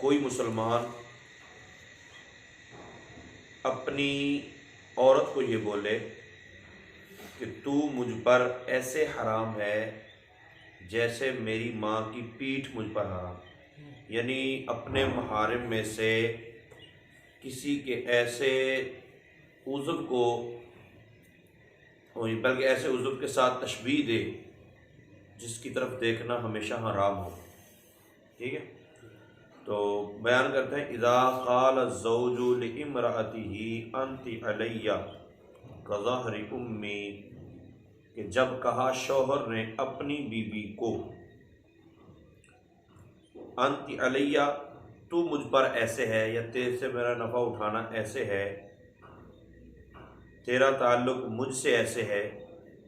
कोई मुसलमान अपनी औरत को ये बोले कि तू मुझ पर ऐसे हराम है जैसे मेरी माँ की पीठ मुझ पर हराम, यानी अपने महारिम में से किसी के ऐसे उज़्व को, बल्कि ऐसे उज़्व के साथ तशबीह दे जिसकी तरफ देखना हमेशा हराम हो। ठीक है, तो बयान करते हैं इज़ा क़ाल ज़ौजु लिइम्रअतिही अंति अलैया कज़हरी उम्मी, कि जब कहा शौहर ने अपनी बीवी को अंति अलैया, तू मुझ पर ऐसे है या तेरे से मेरा नफ़ा उठाना ऐसे है, तेरा ताल्लुक़ मुझसे ऐसे है,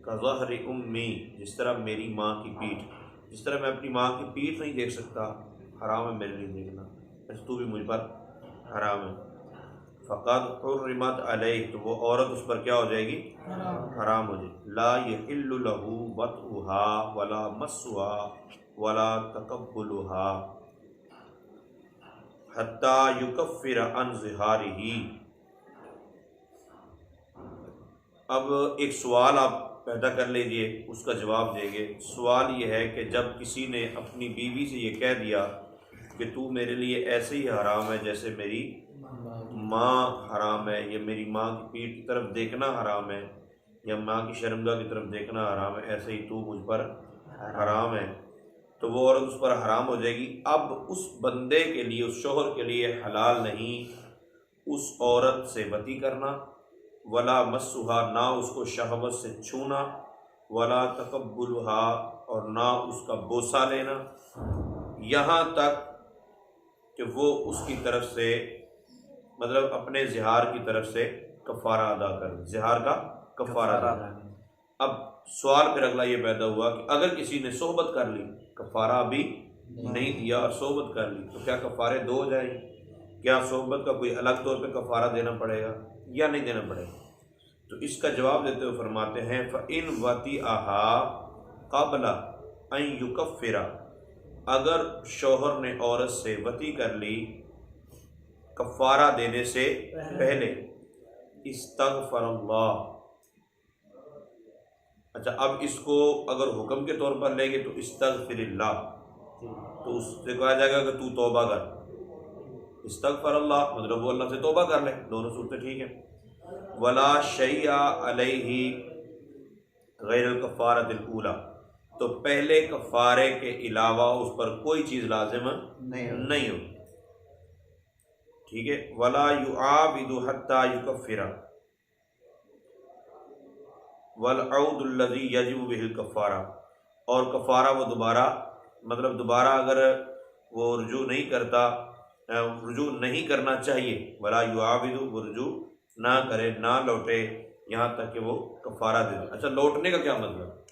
कज़हरी उम्मी, जिस तरह मेरी माँ की पीठ, जिस तरह मैं अपनी माँ की पीठ नहीं देख सकता, हराम है मेरे लिए देखना, ऐसे तू भी मुझ पर हराम है। फ़क़द हुर्रिमत अलैहि, तो वो औरत उस पर क्या हो जाएगी, हराम हो जाएगी। ला यहिल्लु लहू वत्उहा वला मस्सुहा वला तक़ब्बुलुहा हत्ता युकफ़्फ़िर अन ज़िहारिही। अब एक सवाल आप पैदा कर लीजिए, उसका जवाब देंगे। सवाल ये है कि जब किसी ने अपनी बीवी से ये कह दिया कि तू मेरे लिए ऐसे ही हराम है जैसे मेरी माँ हराम है, या मेरी माँ की पीठ की तरफ देखना हराम है, या माँ की शर्मगाह की तरफ देखना हराम है, ऐसे ही तू मुझ पर हराम है, तो वो औरत उस पर हराम हो जाएगी। अब उस बंदे के लिए, उस शौहर के लिए हलाल नहीं उस औरत से वती करना, वला मस्सुहा, ना उसको शहवत से छूना, वला तक़ब्बुलुहा, और ना उसका बोसा लेना, यहाँ तक कि वो उसकी तरफ से, मतलब अपने ज़िहार की तरफ से कफ़ारा अदा कर, ज़िहार का कफ़ारा अदा। अब सवाल फिर अगला ये पैदा हुआ कि अगर किसी ने सोहबत कर ली, कफ़ारा अभी नहीं दिया और सोहबत कर ली, तो क्या कफ़ारे दो हो जाएंगे? क्या सोहबत का कोई अलग तौर पे कफ़ारा देना पड़ेगा या नहीं देना पड़ेगा? तो इसका जवाब देते हुए फरमाते हैं फ़इन वतिअहा क़ब्ल अन युकफ़्फ़िरा, अगर शौहर ने औरत से वती कर ली कफ़ारा देने से पहले, इस्तग़फ़रल्लाह। अच्छा, अब इसको अगर हुक्म के तौर पर लेंगे तो इस्तग़फ़िरिल्लाह, तो उससे कहा जाएगा कि तू तौबा कर। इस्तग़फ़रल्लाह मतलब वो अल्लाह से तौबा कर ले, दोनों सूरतें ठीक है। वला शैया अलैहि गैरुल कफ़ारतिल ऊला, तो पहले कफ़ारे के अलावा उस पर कोई चीज़ लाजिम नहीं हो। ठीक है, वला युआविदु हत्ता युकफ़्फ़िरा वल औदुल्लज़ी यजिबु बिहिल कफ़ारा, और कफ़ारा वो दोबारा, मतलब दोबारा अगर वो रुजू नहीं करता, रुजू नहीं करना चाहिए, वला युआविदु, वो रुजू ना करे, ना लौटे, यहाँ तक कि वो कफ़ारा दे दे। अच्छा, लौटने का क्या मतलब?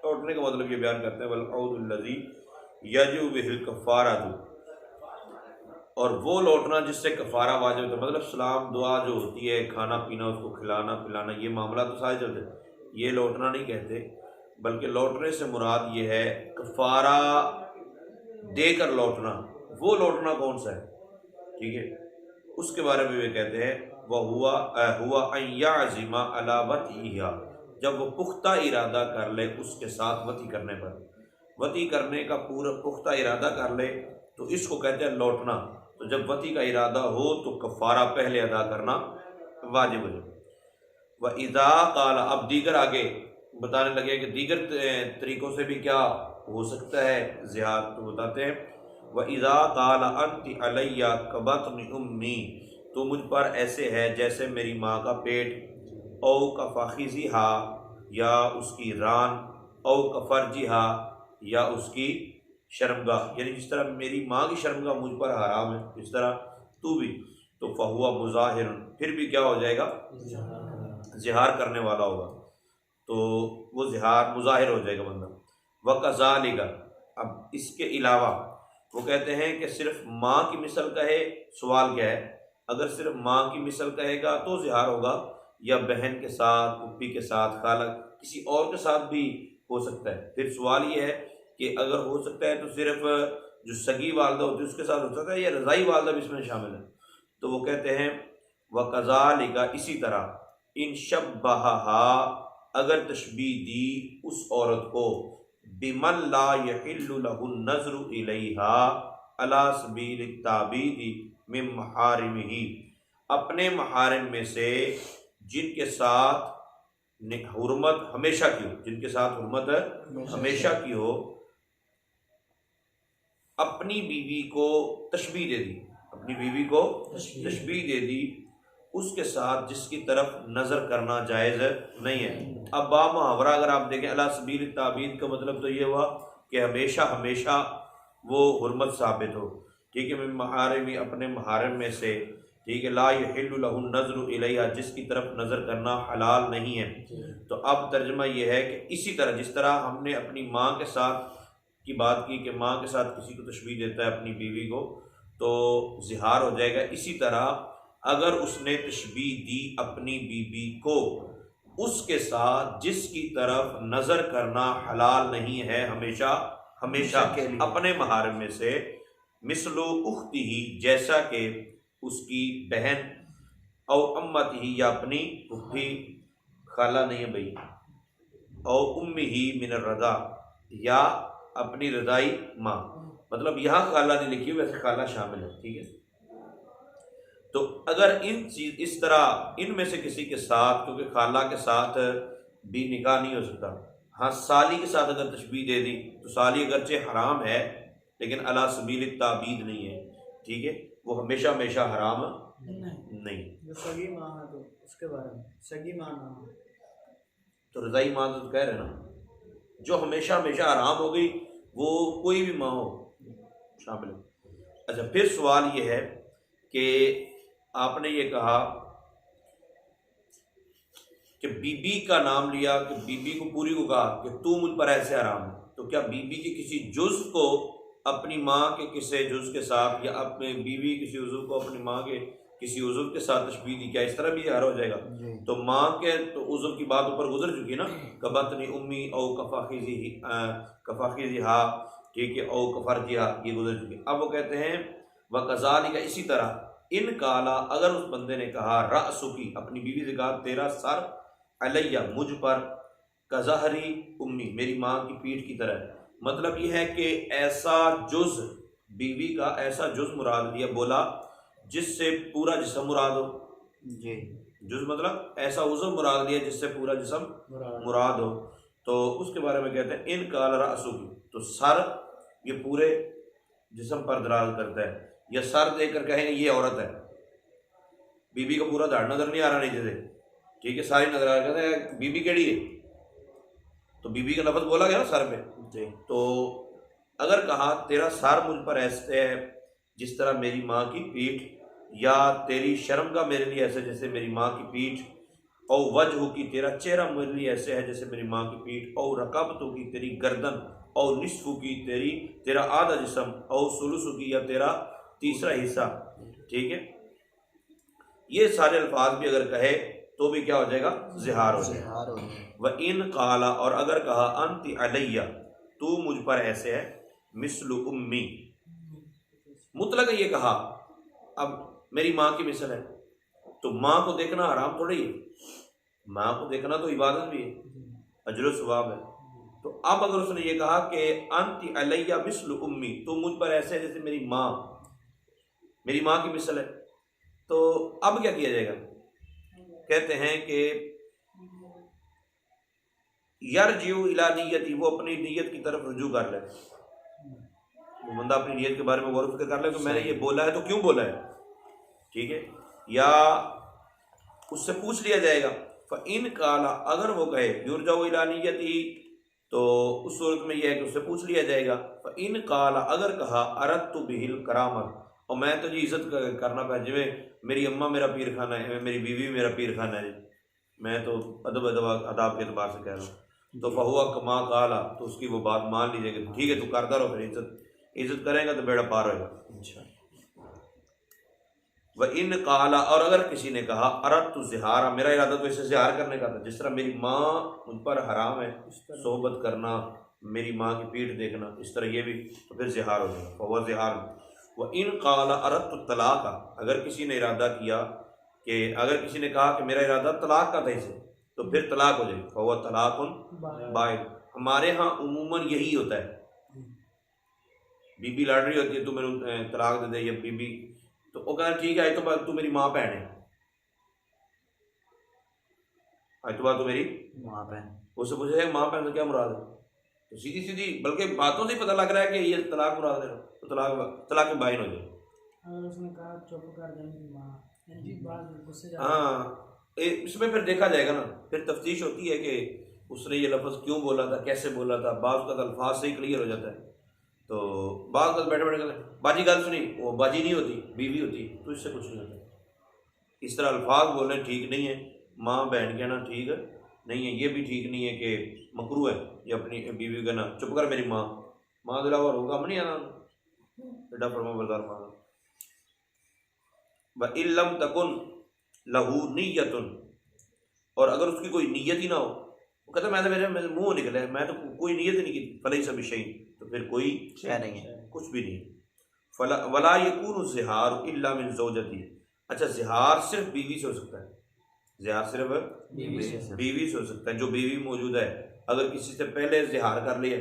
लौटने का मतलब ये बयान करते हैं वल औदुल्लज़ी यजिबु बिहिल कफ़ारतु, और वो लौटना जिससे कफ़ारा वाजिब होता है, मतलब सलाम दुआ जो होती है, खाना पीना, उसको खिलाना पिलाना, ये मामला तो सारे चलते हैं, ये लौटना नहीं कहते, बल्कि लौटने से मुराद ये है कफ़ारा देकर लौटना। वो लौटना कौन सा है? ठीक है, उसके बारे में वे कहते हैं वह हुआ अन यअज़िमा अला वतिहा, जब वो पुख्ता इरादा कर ले उसके साथ वती करने पर, वती करने का पूरा पुख्ता इरादा कर ले तो इसको कहते हैं लौटना। तो जब वती का इरादा हो तो कफ़ारा पहले अदा करना वाजिब हो जाए। व इज़ा क़ाल, अब दीगर आगे बताने लगे कि दीगर तरीक़ों से भी क्या हो सकता है ज़िहार, तो बताते हैं व इज़ा क़ाल अंति अलैया कबत्नि उम्मी, तो मुझ पर ऐसे है जैसे मेरी माँ का पेट, औ कफ़ाख़िज़िहा, या उसकी रान, औ कफ़र्जिहा, या उसकी शर्मगाह, यानी जिस तरह मेरी माँ की शर्मगाह मुझ पर हराम है इस तरह तू भी, तो फ़हुआ मुज़ाहिरुन, फिर भी क्या हो जाएगा, ज़िहार करने वाला होगा, तो वो ज़िहार मुज़ाहिर हो जाएगा बंदा। वकज़ालिका, अब इसके अलावा वो कहते हैं कि सिर्फ माँ की मिसल कहे, सवाल क्या है, अगर सिर्फ माँ की मिसल कहेगा तो ज़िहार होगा, या बहन के साथ, पुप्पी के साथ, खाला, किसी और के साथ भी हो सकता है। फिर सवाल ये है कि अगर हो सकता है तो सिर्फ जो सगी वालदा होती है उसके साथ होता था, या रज़ाई वालदा भी इसमें शामिल है। तो वो कहते हैं व कज़ालिका, इसी तरह इन शब्बहा, अगर तशबीह दी उस औरत को बिमन ला यहिल्लु लहु नज़रु इलैहा अला सबील ताबीदी मिन महारिमिही, अपने महारिम में से जिनके साथ हुर्मत हमेशा की हो, जिनके साथ हुर्मत हमेशा की हो, अपनी बीवी को तशबीह दे दी, अपनी बीवी को तशबीह दे दी उसके साथ जिसकी तरफ नज़र करना जायज़ नहीं है। अब बा मुहावरा अगर आप देखें अला सबील ताबीद का मतलब तो ये हुआ कि हमेशा हमेशा वो हुर्मत साबित हो, ठीक है। मैं महारिम, अपने महारिम में से, ठीक है। ला यहिल्लु लहु नज़रु इलैहा, जिसकी तरफ नज़र करना हलाल नहीं है। तो अब तर्जमा ये है कि इसी तरह जिस तरह हमने अपनी माँ के साथ की बात की कि माँ के साथ किसी को तशबीह देता है अपनी बीवी को तो ज़िहार हो जाएगा, इसी तरह अगर उसने तशबीह दी अपनी बीवी को उसके साथ जिसकी तरफ नज़र करना हलाल नहीं है हमेशा हमेशा के लिए, अपने महारिम में से, मिसलो उख्ती ही, जैसा कि उसकी बहन, और अम्मत ही, या अपनी फूफी, खाला नहीं है भाई, और उम्मी ही मिन रदा, या अपनी रदाई माँ, मतलब यहाँ खाला नहीं लिखी, वैसे खाला शामिल है, ठीक है। तो अगर इस तरह इनमें से किसी के साथ, क्योंकि खाला के साथ भी निकाह नहीं हो सकता, हाँ साली के साथ अगर तशबीह दे दी तो साली अगरचे हराम है लेकिन अला सबील ताबीद नहीं है, ठीक है, वो हमेशा हमेशा हराम नहीं। जो सगी माँ है तो उसके बारे में सगी माँ ना, तो रज़ाई माँ तो कह रहे हैं ना, जो हमेशा हमेशा हराम हो गई वो कोई भी माँ हो शामिल है। अच्छा, फिर सवाल ये है कि आपने ये कहा कि बीबी का नाम लिया, कि बीबी को पूरी को कहा कि तू मुझ पर ऐसे हराम है, तो क्या बीबी के किसी जुज़ को अपनी माँ के किसी जुज़ के साथ, या अपने बीवी किसी उज़व को अपनी माँ के किसी उज़व के साथ तशबीह दी, क्या इस तरह भी ज़िहार हो जाएगा? तो माँ के तो उज़व की बात ऊपर गुजर चुकी ना, कबतनी उम्मी औ कफ़ाखिज़ी हा, ठीक है, औ कफ़रजी हा, ये गुजर चुकी। अब वो कहते हैं व कज़ालिका, इसी तरह इन काला, अगर उस बंदे ने कहा रअसुकी, अपनी बीवी से कहा तेरा सर, अलैया, मुझ पर, कज़हरी उम्मी, मेरी माँ की पीठ की तरह, मतलब यह है कि ऐसा जुज़ बीवी का, ऐसा जुज़ मुराद लिया, बोला जिससे पूरा जिस्म मुराद हो, जी, जुज़ मतलब ऐसा उज़व मुराद लिया जिससे पूरा जिस्म मुराद हो, तो उसके बारे में कहते हैं इन काला रअसुकी, तो सर ये पूरे जिस्म पर दराज करता है, या सर देखकर कहेंगे ये औरत है, बीबी का पूरा धड़ नजर नहीं आ रहा नीचे से, ठीक है, सारी नजर आ रही, कहते हैं बीबी केड़ी है, तो बीबी का लफ्ज़ बोला गया ना सर पे जी। तो अगर कहा तेरा सर मुझ पर ऐसे है जिस तरह मेरी माँ की पीठ, या तेरी शर्म का मेरे लिए ऐसे जैसे मेरी माँ की पीठ, और वजह की, तेरा चेहरा मेरे लिए ऐसे है जैसे मेरी माँ की पीठ, और रकबतों की, तेरी गर्दन, और निस्फु की, तेरा आधा जिस्म, और सुलुसु की, या तेरा तीसरा हिस्सा, ठीक है, ये सारे अल्फाज भी अगर कहे तो भी क्या हो जाएगा? ज़िहार हो जाएगा। व इन काला, और अगर कहा अंति अलैया, तू मुझ पर ऐसे है, मिसलु उम्मी, मुतलक ये कहा, अब मेरी माँ की मिसल है, तो माँ को देखना हराम थोड़ी है, माँ को देखना तो इबादत भी है, अजर सवाब है। तो अब अगर उसने ये कहा कि अंति अलैया मिसलु उम्मी, तो मुझ पर ऐसे है जैसे मेरी माँ की मिसल है, तो अब क्या किया जाएगा? कहते हैं कि यरजिउ इला नियति, वो अपनी नीयत की तरफ रुजू कर ले, वो बंदा अपनी नीयत के बारे में गौर फिक्र कर ले कि मैंने ये बोला है तो क्यों बोला है, ठीक है, या उससे पूछ लिया जाएगा। इन काला, अगर वो कहे युरजाउ इला नियति, तो उस सूरत में यह है कि उससे पूछ लिया जाएगा। इन काला, अगर कहा अरदतु बिहिल करामत, और मैं तो जी इज्जत करना पाया, जिमें मेरी अम्मा मेरा पीर खाना है, मेरी बीवी मेरा पीर खाना है, मैं तो अदाब के एतबार से कह रहा हूँ, तो फहुआ कमा काला, तो उसकी वो बात मान लीजिएगा, ठीक है, तू करता रहो, फिर इज्जत करेगा तो बेड़ा पार होगा। अच्छा, वह इन काला, और अगर किसी ने कहा अरदतु ज़िहारा, मेरा इरादा तो इसे ज़िहार करने का था, जिस तरह मेरी माँ मुझ पर हराम है सोहबत करना, मेरी माँ की पीठ देखना, इस तरह ये भी, तो फिर ज़िहार हो जाएगा। फहुव ज़िहार। व इन क़ाला अरदतु तलाक़, अगर किसी ने इरादा किया कि अगर किसी ने कहा कि मेरा इरादा तलाक का था इसे, तो फिर तलाक हो जाएगी। फहुव तलाक़ुन बाइन। हमारे यहाँ उमूमन यही होता है, बीबी लड़ रही होती है, तू मेरे तलाक दे दे, या बीबी, तो वो कहना ठीक है, आज तो बाद तू मेरी माँ बहन है, आज तो बाद तू मेरी माँ बहन। उससे पूछे माँ बहन से क्या मुराद है, तो सीधी सीधी, बल्कि बातों से ही पता लग रहा है कि ये तलाक मुराद है, तो तलाक बाइन हो जाए। अगर उसने कहा चुप कर दे मेरी माँ, इनकी बात गुस्से जा। हाँ, इसमें फिर देखा जाएगा ना, फिर तफ्तीश होती है कि उसने ये लफ्ज़ क्यों बोला था, कैसे बोला था, बाज़ का अल्फाज से ही क्लियर हो जाता है। तो बाज़ का बैठे बैठे कहते बाजी गल सुनी, वो बाजी नहीं होती, बीवी होती, तो इससे कुछ नहीं होता। इस तरह अल्फाज बोलने ठीक नहीं है, माँ बहन कहना ठीक है नहीं है, ये भी ठीक नहीं है कि मकरू है ये अपनी बीवी कहना चुप कर मेरी माँ, माँ दिला और होगा हम नहीं आना, बेटा फरमा बरदार माँ। व इल्लम तकुन लहू नीयतुन, और अगर उसकी कोई नीयत ही ना हो, वो कहता मैं तो मेरे मुंह निकले, मैं तो कोई नीयत ही नहीं की, फलई सब शही, तो फिर कोई शय नहीं है, कुछ भी नहीं। फला वला यकूनु ज़िहार इल्ला मिन ज़ौजती। अच्छा, ज़िहार सिर्फ बीवी से हो सकता है, ज़िहार सिर्फ बीवी से हो सकता है, जो बीवी मौजूद है। अगर किसी से पहले ज़िहार कर लिया,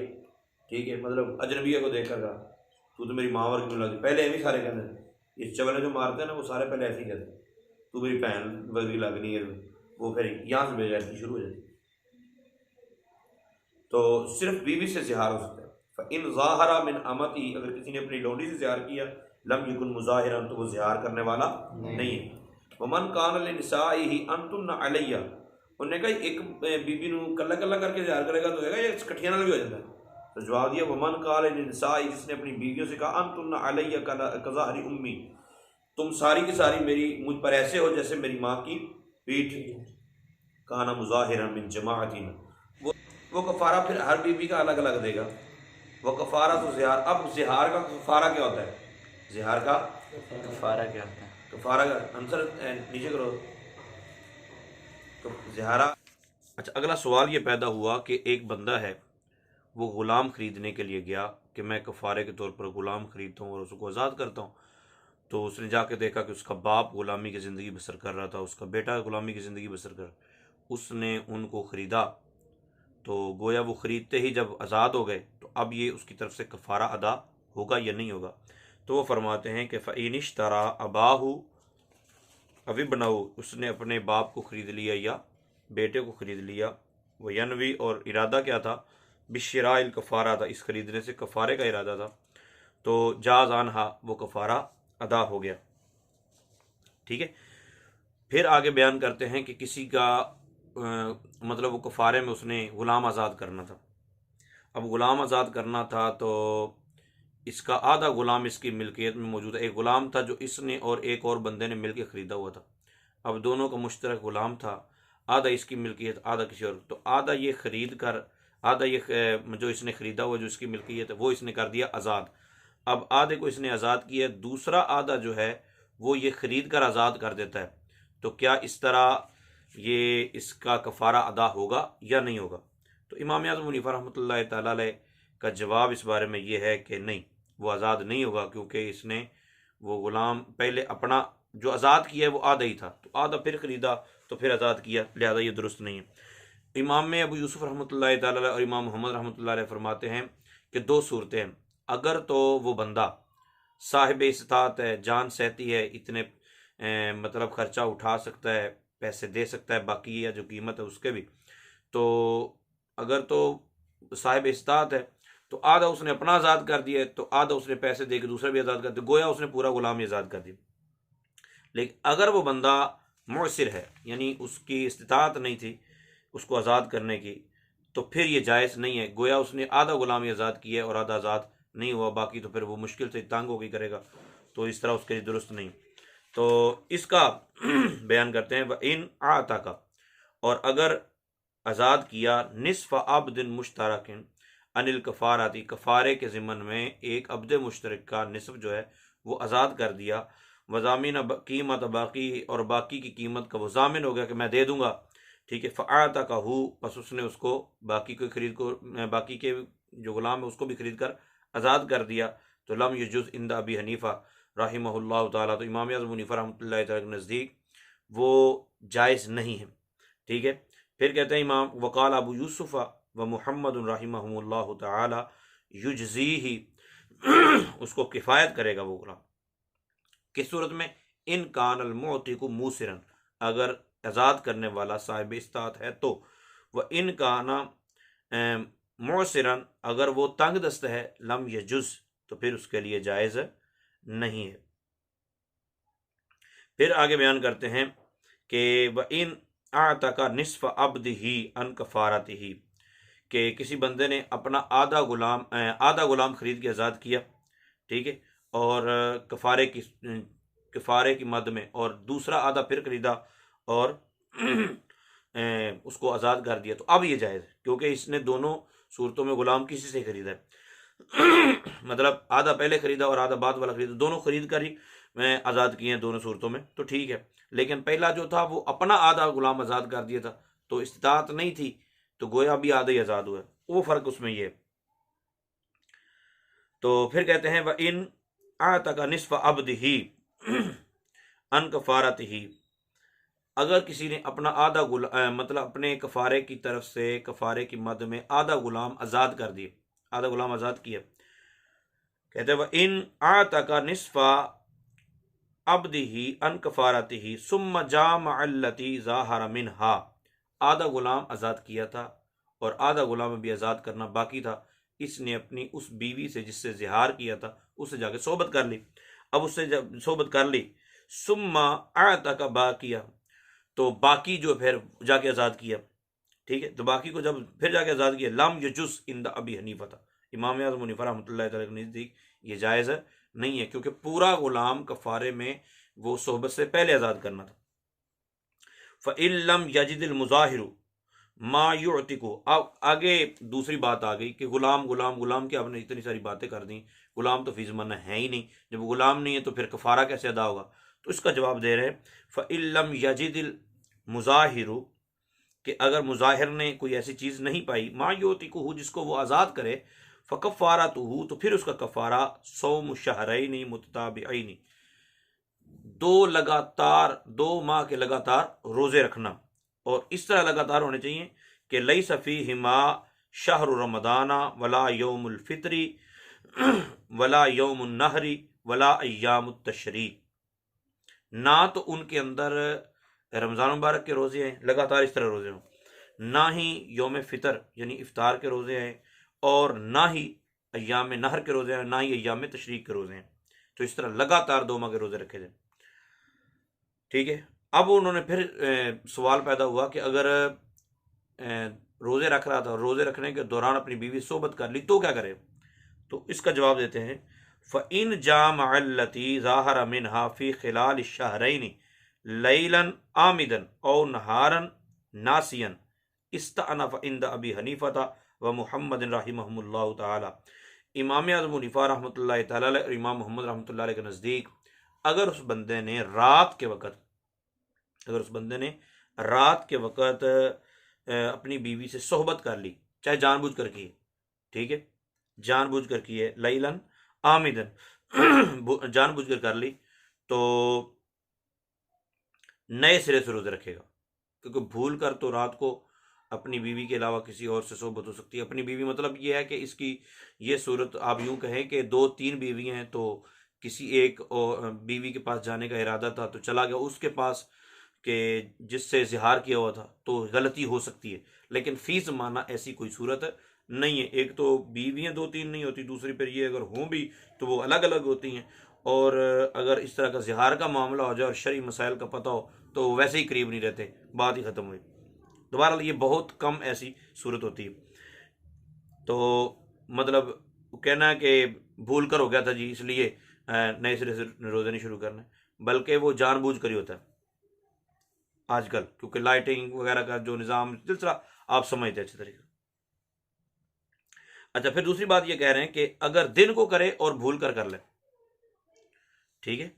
ठीक है, मतलब अजनबिया को देख कर कहा तू तो मेरी माँ वर्ग क्यों लगी, पहले भी सारे कहते हैं, इस चवले जो मारते हैं ना वो सारे पहले ऐसे ही कहते हैं, तू मेरी बहन वर्गी लगनी है, वो फिर यहाँ से बेजाती शुरू हो जाती। तो सिर्फ बीवी से ज़िहार हो सकता है। इन ज़ाहरा मिन अमती, अगर किसी ने अपनी लौंडी से ज़िहार किया, लम यकुन मुज़ाहिरन, तो वो ज़िहार करने वाला नहीं है। वमन कान लिनिसाइही अंतुन अलैया, उन्होंने कहा एक बीबी नू कल्ला कल्ला करके ज़िहार करेगा तो होगा, ये इकट्ठियां नाल भी हो जाता है। तो जवाब दिया वमन कान लिनिसाई, जिसने अपनी बीवियों से कहा अंतुन अलैया कज़हरी उम्मी, तुम सारी की सारी मेरी मुझ पर ऐसे हो जैसे मेरी माँ की पीठ, काना मुज़ाहिरन मिन जमाअतिन, वो कफ़ारा फिर हर बीबी का अलग अलग देगा। वो कफ़ारा तो ज़िहार, अब ज़िहार का कफ़ारा क्या होता है, ज़िहार का कफारा क्या होता है? कफ़ारा का आंसर नीचे करो तो ज़िहारा। अच्छा, अगला सवाल ये पैदा हुआ कि एक बंदा है, वो ग़ुलाम ख़रीदने के लिए गया कि मैं कफ़ारे के तौर पर ग़ुलाम ख़रीदता हूँ और उसको आज़ाद करता हूँ। तो उसने जाके देखा कि उसका बाप ग़ुलामी की ज़िंदगी बसर कर रहा था, उसका बेटा ग़ुलामी की ज़िंदगी बसर कर, उसने उनको ख़रीदा। तो गोया वो ख़रीदते ही जब आज़ाद हो गए, तो अब ये उसकी तरफ से कफ़ारा अदा होगा या नहीं होगा। तो वो फरमाते हैं कि फ़इनिश तरा अबाहू अभी बनाओ, उसने अपने बाप को ख़रीद लिया या बेटे को ख़रीद लिया, वह यनवी, और इरादा क्या था, बिशराइल कफ़ारा था, इस ख़रीदने से कफ़ारे का इरादा था, तो जाज़ आनहा, वो कफ़ारा अदा हो गया। ठीक है, फिर आगे बयान करते हैं कि किसी का मतलब वो कफ़ारे में उसने ग़ुलाम आज़ाद करना था। अब ग़ुलाम आज़ाद करना था तो इसका आधा ग़ुलाम इसकी मिल्कियत में मौजूद है, एक ग़ुलाम था जो इसने और एक और बंदे ने मिल के ख़रीदा हुआ था। अब दोनों का मुश्तरक ग़ुलाम था, आधा इसकी मिल्कियत आधा किसी और, तो आधा ये ख़रीद कर, आधा ये जो इसने ख़रीदा हुआ जो इसकी मिल्कियत है वो इसने कर दिया आज़ाद। अब आधे को इसने आज़ाद किया, दूसरा आधा जो है वो ये ख़रीद कर आज़ाद कर देता है। तो क्या इस तरह ये इसका कफ़ारा अदा होगा या नहीं होगा? तो इमाम आज़म हनीफ़ा रहमतुल्लाह तआला अलैह का जवाब इस बारे में ये है कि नहीं, वो आज़ाद नहीं होगा, क्योंकि इसने वो ग़ुलाम पहले अपना जो आज़ाद किया है वो आधा ही था, तो आधा फिर ख़रीदा तो फिर आज़ाद किया, लिहाजा ये दुरुस्त नहीं है। इमाम अबू यूसुफ़ रहमतुल्लाह तआला अलैह और इमाम मोहम्मद रहमतुल्लाह अलैह फरमाते हैं कि दो सूरतें हैं। अगर तो वो बंदा साहिब इस्तात है, जान सहती है, इतने मतलब ख़र्चा उठा सकता है, पैसे दे सकता है, बाकी या जो कीमत है उसके भी, तो अगर तो साहिब इस्तात है तो आधा उसने अपना आज़ाद कर दिया, तो आधा उसने पैसे दे के दूसरा भी आज़ाद कर दिया, गोया उसने पूरा ग़ुलाम आज़ाद कर दिया। लेकिन अगर वो बंदा मुअस्सिर है, यानी उसकी इस्तिताअत नहीं थी उसको आज़ाद करने की, तो फिर ये जायज़ नहीं है, गोया उसने आधा ग़ुलाम आज़ाद किया और आधा आज़ाद नहीं हुआ, बाकी तो फिर वो मुश्किल से तंग होकर करेगा, तो इस तरह उसके लिए दुरुस्त नहीं। तो इसका बयान करते हैं, वह इन आता का, और अगर आज़ाद किया निस्फ़ अब्दिन मुश्तरकिन अनिल कफ़ाराती, कफ़ारे के ज़िम्मन में एक अब्द मुश्तरक का निस्फ़ जो है वो आज़ाद कर दिया, वज़ामिन कीमत बाकी, और बाकी की कीमत का वो ज़ामिन हो गया कि मैं दे दूँगा, ठीक है, फ़आता का हु, बस उसने उसको बाकी को खरीद को बाकी के जो ग़ुलाम है उसको भी ख़रीद कर आज़ाद कर दिया, तो लम यजुज़ इंदा अबी हनीफ़ा रहिमहुल्लाह ताला, तो इमाम आज़म हनीफ़ा रहमतुल्लाहि तआला के नज़दीक वो जायज़ नहीं है। ठीक है। फिर कहते हैं इमाम वक़ाल अबू यूसुफ़ा व मुहम्मद रहिमहुमुल्लाह ताला युजज़ीही, उसको किफ़ायत करेगा वो ग़ुलाम किस सूरत में, इन कान अल मुअतिक़ु मूसिरन, अगर आज़ाद करने वाला साहिब इस्तात है तो, व इन काना मुअसिरन, अगर वो तंग दस्त है, लम यजुज़, तो फिर उसके लिए जायज़ नहीं है। फिर आगे बयान करते हैं कि व इन आतका निस्फ़ अब्दिही अन कफ़ारतिही, कि किसी बंदे ने अपना आधा गुलाम ख़रीद के आज़ाद किया, ठीक है, और कफ़ारे की मद में, और दूसरा आधा फिर ख़रीदा और उसको आज़ाद कर दिया, तो अब ये जायज़ है, क्योंकि इसने दोनों सूरतों में ग़ुलाम किसी से ख़रीदा है। मतलब आधा पहले ख़रीदा और आधा बाद वाला ख़रीदा, दोनों ख़रीद कर ही मैं आज़ाद किए हैं दोनों सूरतों में, तो ठीक है। लेकिन पहला जो था वो अपना आधा ग़ुलाम आज़ाद कर दिया था, तो इस्तात नहीं थी, तो गोया भी आधा ही आज़ाद हुआ, वो फ़र्क उसमें ये। तो फिर कहते हैं व इन आतका निस्फ़ अब्दिही अन कफ़ारतिही, अगर किसी ने अपना आधा मतलब अपने कफ़ारे की तरफ से, कफ़ारे की मद में आधा ग़ुलाम आज़ाद कर दिए, आधा ग़ुलाम आज़ाद किया, कहते हैं वह इन आतका निस्फ़ा अब्दिही अन कफ़ारतिही सुम्मा जामा अल्लती ज़ाहरा मिनहा, आधा ग़ुलाम आज़ाद किया था और आधा ग़ुलाम भी आज़ाद करना बाकी था, इसने अपनी उस बीवी से जिससे ज़िहार किया था उससे जाके सोबत कर ली। अब उससे जब सोबत कर ली, सुम्मा आतका बाकिया, तो बाकी जो फिर जाके आज़ाद किया, ठीक है, तो बाकी को जब फिर जाके आज़ाद किया, लम यजुज़ इंदा अबी हनीफ़ा था, इमाम आज़म हनीफ़ा रहमतुल्लाहि तआला के नज़दीक ये जायज़ नहीं है, क्योंकि पूरा ग़ुलाम कफ़ारे में वो सोहबत से पहले आज़ाद करना था। फ़इल्लम यजिदिल मुज़ाहिरु मा युअतिकु, अब आगे दूसरी बात आ गई कि ग़ुलाम ग़ुलाम ग़ुलाम की आपने इतनी सारी बातें कर दी, ग़ुलाम तो फ़ी ज़माना है ही नहीं, जब ग़ुलाम नहीं है तो फिर कफ़ारा कैसे अदा होगा, तो इसका जवाब दे रहे हैं फ़इल्लम यजिदिल मुज़ाहिरु, कि अगर मुज़ाहिर ने कोई ऐसी चीज़ नहीं पाई, मा युअतिकुहु, जिसको वो आज़ाद करे, फ़कफ़ारतुहु, तो फिर उसका कफ़ारा सौम शहरैनि मुतताबिऐनि, 2 माह के लगातार रोज़े रखना, और इस तरह लगातार होने चाहिए कि लैसा फ़ीहिमा शहरु रमदाना वला यौमुल फ़ित्री वला यौमुन नहरी वला अय्यामुत तशरीक, ना तो उनके अंदर रमज़ान मुबारक के रोज़े हैं, लगातार इस तरह रोज़े हों, ना ही यौम फ़ितर यानी इफ्तार के रोज़े हैं, और ना ही अय्याम नहर के रोज़े हैं, ना ही अय्याम तशरीक के रोज़े हैं, तो इस तरह लगातार 2 माह के रोज़े रखे जाए, ठीक है। अब उन्होंने फिर सवाल पैदा हुआ कि अगर रोज़े रख रहा था और रोज़े रखने के दौरान अपनी बीवी सोबत कर ली तो क्या करे, तो इसका जवाब देते हैं फ़इन जामअल्लती ज़ाहरा मिनहा फ़ी ख़िलाल शहरैनि लैलन आमिदन औ नहारन नासियन इस्तअनफ़ इंद अबी हनीफ़ा व मुहम्मद रहिमहुमुल्लाह ताला, इमाम आज़म हनीफ़ा रहमतुल्लाहि ताला अलैह और इमाम मोहम्मद रहमतुल्लाहि अलैह के नज़दीक अगर उस बंदे ने रात के वक़्त अपनी बीवी से सोहबत कर ली, चाहे जानबूझ कर की है, ठीक है, जानबूझ कर की है, लैलन आमिदन जानबूझ कर ली, तो नए सिरे से रोज़े रखेगा, क्योंकि भूल कर तो रात को अपनी बीवी के अलावा किसी और से सोहबत हो सकती है। अपनी बीवी मतलब ये है कि इसकी ये सूरत आप यूँ कहें कि 2-3 बीवियाँ हैं, तो किसी एक बीवी के पास जाने का इरादा था तो चला गया उसके पास कि जिससे ज़िहार किया हुआ था, तो गलती हो सकती है, लेकिन फ़ी ज़माना ऐसी कोई सूरत नहीं है। एक तो बीवियाँ 2-3 नहीं होती, दूसरी फिर ये अगर हों भी तो वो अलग अलग होती हैं, और अगर इस तरह का ज़िहार का मामला हो जाए और शरई मसाइल का पता हो तो वैसे ही करीब नहीं रहते, बात ही ख़त्म हुई। दोबारा ये बहुत कम ऐसी सूरत होती है। तो मतलब कहना है कि भूल कर हो गया था जी, इसलिए नए सिरे से रोज़े नहीं शुरू करने, बल्कि वो जानबूझ कर ही होता है आजकल, क्योंकि लाइटिंग वगैरह का जो निज़ाम सिलसिला आप समझते हैं अच्छी तरीके से। अच्छा, फिर दूसरी बात ये कह रहे हैं कि अगर दिन को करे और भूल कर ले, ठीक है,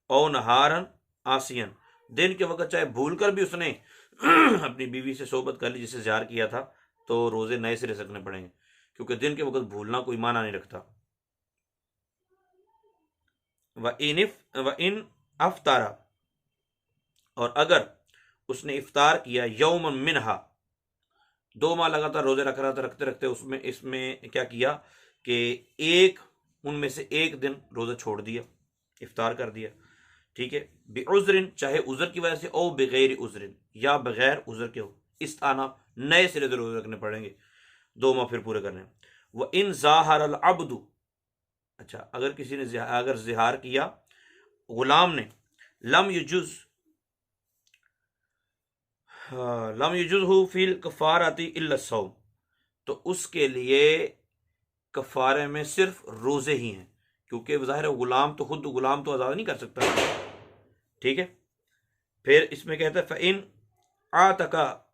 और नहारन आसियन, दिन के वक्त चाहे भूल कर भी उसने अपनी बीवी से सोबत कर ली जिससे ज़िहार किया था, तो रोज़े नए सिरे से रखने पड़ेंगे, क्योंकि दिन के वक्त भूलना कोई माना नहीं रखता। व इन अफ्तारा, और अगर उसने इफ्तार किया यौम मिनहा, 2 माह लगातार रोजे रख रहा था, रखते रखते उसमें इसमें क्या किया कि एक उनमें से एक दिन रोजा छोड़ दिया, इफ्तार कर दिया, ठीक है, बेउज़रिन, चाहे उज़र की वजह से, ओ बगैर उज़रिन, या बगैर उज़र के हो, इस्ताना, नए सिरे से रोजे रखने पड़ेंगे, 2 माह फिर पूरे करने। व इन ज़ाहर अल अब्दु, अच्छा अगर किसी ने अगर जिहार किया गुलाम ने, लम युजुज, लम युजुज़हु फिल कफ़ारती इल्ला सौम, तो उसके लिए कफ़ारे में सिर्फ रोजे ही हैं, क्योंकि ज़ाहिर गुलाम तो खुद गुलाम तो आज़ाद नहीं कर सकता, ठीक है। फिर इसमें कहता है फ़इन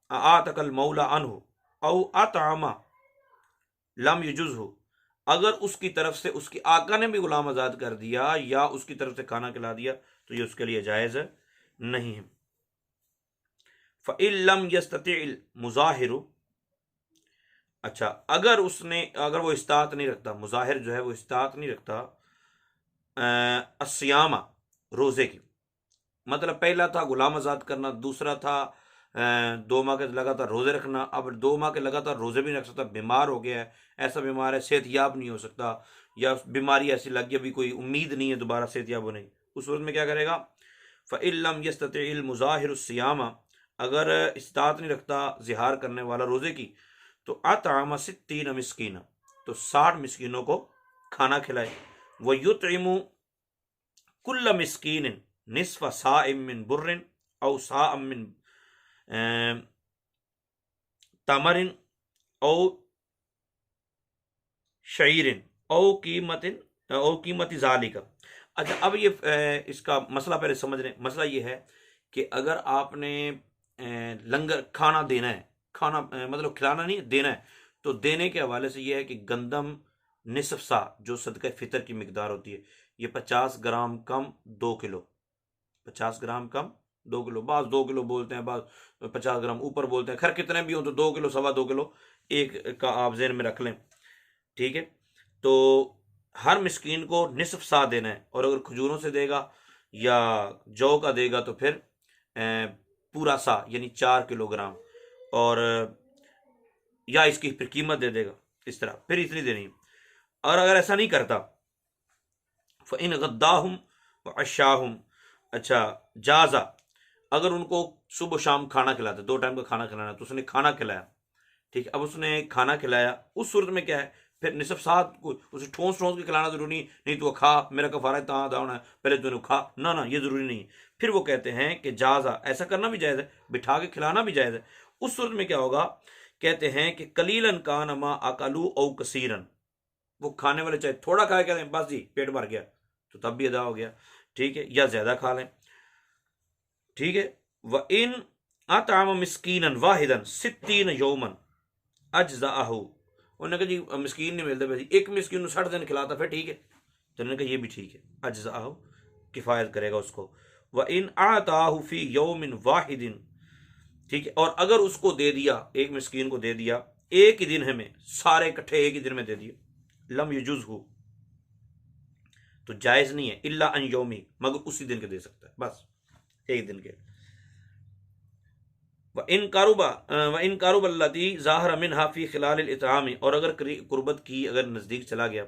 आतकल मौला अनहु औ अतअमा लम युजुज़हु, अगर उसकी तरफ से उसकी आका ने भी गुलाम आज़ाद कर दिया या उसकी तरफ से खाना खिला दिया तो ये उसके लिए जायज़ नहीं है। फ़इल्लम यस्ततिल मुज़ाहिरु, अच्छा अगर उसने, अगर वो इस्तात नहीं रखता, मुज़ाहिर जो है वो इस्तात नहीं रखता अस्यामा, रोज़े की, मतलब पहला था गुलाम आज़ाद करना, दूसरा था 2 माह के लगातार रोज़े रखना, अब 2 माह के लगातार रोज़े भी नहीं रख सकता, बीमार हो गया है, ऐसा बीमार है सेहतयाब नहीं हो सकता, या बीमारी ऐसी लग गई, अभी कोई उम्मीद नहीं है दोबारा सेहतयाब होने की, उस वक्त में क्या करेगा। फ़इल्लम यस्ततिल मुज़ाहिरु सियामा, अगर इस्तात नहीं रखता जिहार करने वाला रोज़े की, तो अतअमा 60 मिस्कीना, तो 60 मिस्कीनों को खाना खिलाए। व युतइमु कुल्ल मिस्कीन निस्फ़ साइम मिन बुर्रिन औ साअम मिन तमरिन औ शईरिन औ कीमत ज़ालिका। अच्छा अब ये इसका मसला पहले समझ रहे हैं। मसला ये है कि अगर आपने लंगर खाना देना है, खाना मतलब खिलाना नहीं देना है, तो देने के हवाले से ये है कि गंदम निसफ सा जो सदका फितर की मिकदार होती है, ये 50 ग्राम कम 2 किलो, 50 ग्राम कम 2 किलो, बाज़ 2 किलो बोलते हैं, बाज़ 50 ग्राम ऊपर बोलते हैं, खैर कितने भी हो तो 2 किलो सवा 2 किलो एक का आप ज़हन में रख लें, ठीक है। तो हर मिस्कीन को निसफ सा देना है, और अगर खजूरों से देगा या जौ का देगा तो फिर पूरा सा यानी 4 किलोग्राम, और या इसकी फिर कीमत दे देगा, इस तरह फिर इतनी देनी है। और अगर ऐसा नहीं करता, फ़इन गद्दाहुम व अशाहुम, अच्छा जाजा, अगर उनको सुबह शाम खाना खिलाते, 2 टाइम का खाना खिलाना, तो उसने खाना खिलाया, ठीक है, अब उसने खाना खिलाया, उस सूरत में क्या है, फिर निसफ साथ को उसे ठोंस ठोंस के खिलाना जरूरी नहीं तो खा मेरा कफारा है ता दावना है पहले तूने खा, ना ना ये जरूरी नहीं है। फिर वो कहते हैं कि जाजा, ऐसा करना भी जायज़ है, बिठा के खिलाना भी जायज़ है। उस सूरत में क्या होगा, कहते हैं कि कलीलन कान मा अकलू औ कसीरन, वो खाने वाले चाहे थोड़ा खाए, कहते हैं बस जी पेट भर गया, तो तब भी अदा हो गया, ठीक है, या ज्यादा खा लें, ठीक है। व इन अताम मिस्कीनन वाहिदन 60 यौमन अज्ज़ाहु, उन्होंने कहा जी मिस्कीन नहीं मिलते भाई, एक मिस्कीन 60 दिन खिलाता, फिर ठीक है, तो उन्होंने कहा ये भी ठीक है, अज्ज़ाहु किफ़ायत करेगा उसको। व इन आताहु फी यौमिन वाहिदिन, ठीक है, और अगर उसको दे दिया, एक मिस्कीन को दे दिया एक ही दिन, हमें सारे इकट्ठे एक ही दिन में दे दिए, लम युजुज़हु, तो जायज़ नहीं है, इल्ला अन यौमी, मगर उसी दिन के दे सकता है, बस एक दिन के। व इन कारुबल्लती ज़ाहर मिनहा फी खिलाल इतआमी, और अगर कुर्बत की अगर नज़दीक चला गया,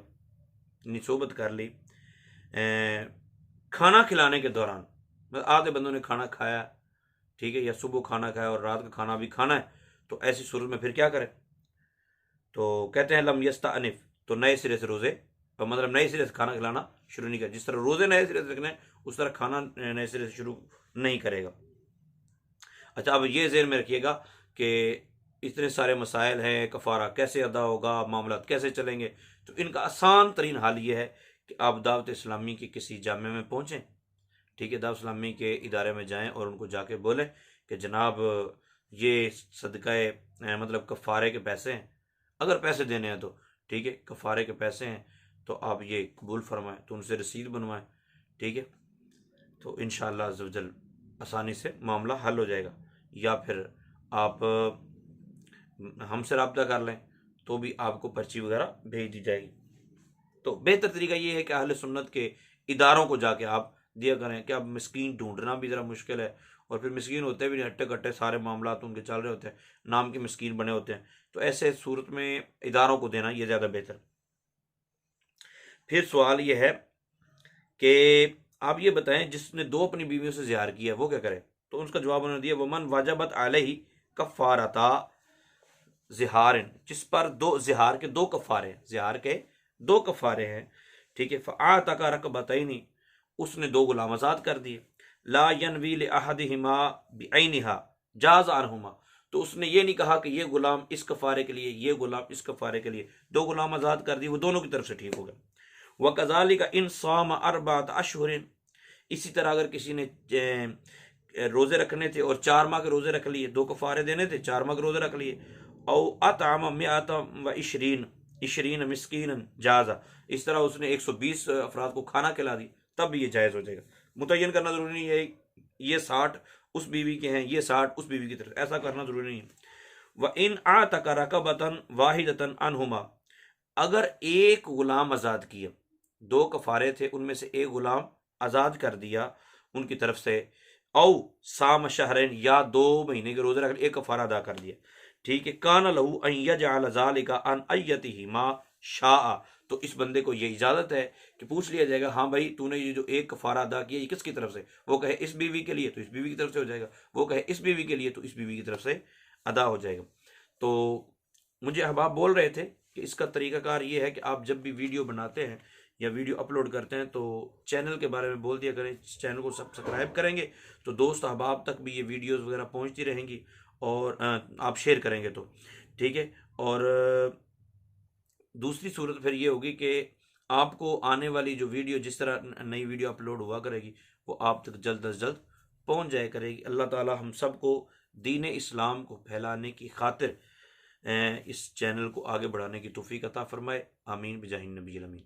निसोबत कर ली खाना खिलाने के दौरान, आधे बंदों ने खाना खाया, ठीक है, या सुबह खाना खाया और रात का खाना भी खाना है, तो ऐसी सूरत में फिर क्या करें, तो कहते हैं लम यस्ता अनिफ, तो नए सिरे से रोज़े, मतलब नए सिरे से खाना खिलाना शुरू नहीं करें, जिस तरह रोज़े नए सिरे से रखने उस तरह खाना नए सिरे से शुरू नहीं करेगा। अच्छा अब ये ज़हन में रखिएगा कि इतने सारे मसाइल हैं, कफ़ारा कैसे अदा होगा, मामला कैसे चलेंगे, तो इनका आसान तरीन हल ये है कि आप दावत इस्लामी के किसी जामे में पहुँचें, ठीक है, दावत इस्लामी के इदारे में जाएं और उनको जाके बोलें कि जनाब ये सदका मतलब कफ़ारे के पैसे हैं, अगर पैसे देने हैं तो ठीक है, कफ़ारे के पैसे हैं तो आप ये कबूल फरमाएं, तो उनसे रसीद बनवाएं, ठीक है, तो इंशाअल्लाह अज़्ज़ व जल आसानी से मामला हल हो जाएगा। या फिर आप हमसे रब्ता कर लें, तो भी आपको पर्ची वगैरह भेज दी जाएगी। तो बेहतर तरीका ये है कि अहले सुन्नत के इदारों को जाके आप दिया करें कि अब मिस्कीन ढूंढना भी ज़रा मुश्किल है, और फिर मिस्कीन होते भी नहीं, हट्टे कट्टे सारे मामला उनके चल रहे होते हैं, नाम के मिस्कीन बने होते हैं। तो ऐसे सूरत में इदारों को देना ये ज़्यादा बेहतर। फिर सवाल ये है कि आप ये बताएं जिसने दो अपनी बीवियों से ज़िहार किया वो क्या करे। तो उसका जवाब उन्होंने दिया, वमन वाजबत अलैहि कफ़ारता ज़िहारिन, जिस पर दो ज़िहार के दो कफ़ारे हैं, ज़िहार के दो कफ़ारे हैं, ठीक है। फ़आतका रकबतैनी, उसने दो गुलाम आज़ाद कर दिए। ला यनवी लिअहदिहिमा बिअैनिहा जाज़ अनहुमा, तो उसने ये नहीं कहा कि ये गुलाम इस कफ़ारे के लिए, ये गुलाम इस कफ़ारे के लिए, दो गुलाम आज़ाद कर दिए, वो दोनों की तरफ से ठीक हो गया। वकज़ालिका इन साम अरबात अशहुरिन, इसी तरह अगर किसी ने रोज़े रखने थे और 4 माह के रोज़े रख लिए, दो कफ़ारे देने थे, 4 माह के रोज़े रख लिए। औ अतअम मिअतम व इशरीन मिस्कीन जाज़ा, इस तरह उसने 120 अफराद को खाना खिला दी, तब भी ये जायज़ हो जाएगा। मुतय्यन करना ज़रूरी नहीं है ये 60 उस बीवी के हैं, ये 60 उस बीवी की तरफ, ऐसा करना ज़रूरी नहीं है। व इन आतका रकबतन वाहिदतन अनहुमा, अगर एक गुलाम आज़ाद किया, दो कफ़ारे थे उनमें से एक गुलाम आज़ाद कर दिया उनकी तरफ से, औ साम शहरैन, या 2 महीने के रोज़े रख, एक कफ़ारा अदा कर दिया, ठीक है। कान लहू अन यजअल ज़ालिका अन अय्यतिही मा शाअ, तो इस बंदे को ये इजाज़त है कि पूछ लिया जाएगा, हाँ भाई तूने ये जो एक कफ़ारा अदा किया ये किसकी तरफ से, वो कहे इस बीवी के लिए तो इस बीवी की तरफ से हो जाएगा, वो कहे इस बीवी के लिए तो इस बीवी की तरफ से अदा हो जाएगा। तो मुझे अहबाब बोल रहे थे कि इसका तरीक़ाकार ये है कि आप जब भी वीडियो बनाते हैं या वीडियो अपलोड करते हैं तो चैनल के बारे में बोल दिया करें, चैनल को सब्सक्राइब करेंगे तो दोस्त अहबाब तक भी ये वीडियोस वगैरह पहुंचती रहेंगी, और आप शेयर करेंगे तो ठीक है। और दूसरी सूरत फिर ये होगी कि आपको आने वाली जो वीडियो, जिस तरह नई वीडियो अपलोड हुआ करेगी, वो आप तक जल्द अज जल्द पहुंच जाया करेगी। अल्लाह ताला हम सबको दीन इस्लाम को फैलाने की खातिर इस चैनल को आगे बढ़ाने की तौफीक अता फरमाए। आमीन बिजाहिन नबी अमीन।